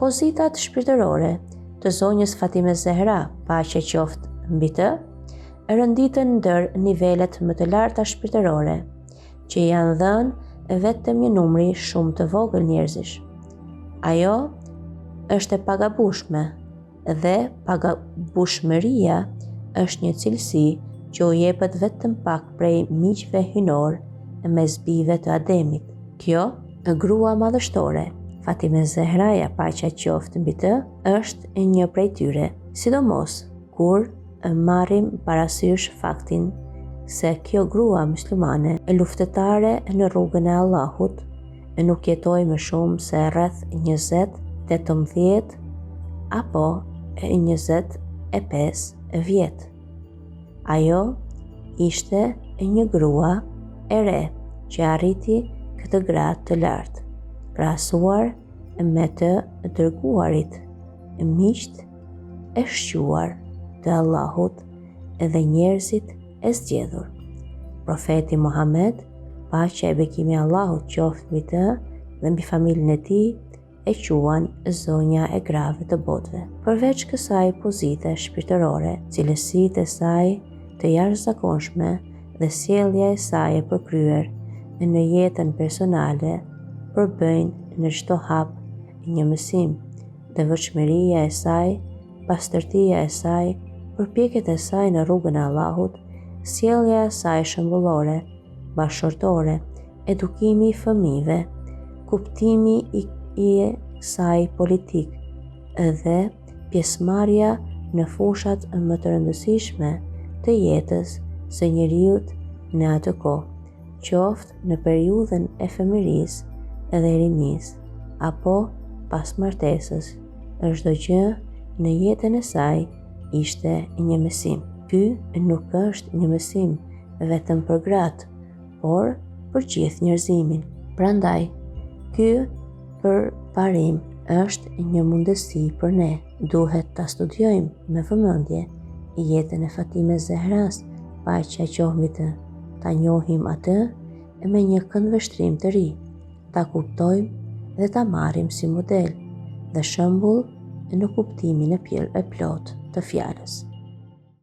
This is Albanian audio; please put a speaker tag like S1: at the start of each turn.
S1: Pozitat shpirtërore të zonjës Fatime Zehra, paqja qoftë mbi të, rënditën ndër nivelet më të larta shpirtërore, që janë dhënë vetëm një numri shumë të vogël njerëzish. Ajo është e pagabushme dhe pagabushmëria është një cilësi që u jepet vetëm pak prej miqve hynor mes bijve të Ademit. Kjo grua madhështore, Fatime Zehraja, paqja qoftë mbi të, është një prej tyre, sidomos kur marrim parasysh faktin se kjo grua muslimane e luftëtare në rrugën e Allahut nuk jetoi më shumë se rreth 20, 18 apo 25 vjet. Ajo ishte një grua e re që arriti këtë gradë të lartë, krahasuar me të dërguarit, miqt e shquar të Allahut dhe njerëzit e zgjedhur. Profeti Muhammed, paqja e bekimi Allahut qoftë mbi të dhe mbi familjen e tij, e quan zonja e grave të botëve. Përveç kësaj pozite shpirtërore, cilësitë e saj të jashtëzakonshme dhe sjellja e saj e përkryer në jetën personale përbëjnë në çdo hap një mësim. Devotshmëria e saj, pastërtia e saj, përpjekjet e saj në rrugën e Allahut, sjellja e saj shembullore, bashkëshortore, edukimi i fëmijëve, kuptimi i saj politik dhe pjesëmarrja në fushat më të rëndësishme të jetës së njeriut në atë kohë, qoftë në periudhën e fëmijërisë dhe rinisë, apo pas martesës, çdo gjë në jetën e saj ishte një mësim. Ky nuk është një mësim vetëm për gratë, por për gjithë njerëzimin. Prandaj, ky përparim është një mundësi për ne. Duhet ta studiojmë me vëmendje jetën e Fatime Zehras, paqja qoftë mbi të, ta njohim atë me një këndvështrim të ri, ta kuptojmë dhe ta marrim si model dhe shembull në kuptimin e plotë të fjalës.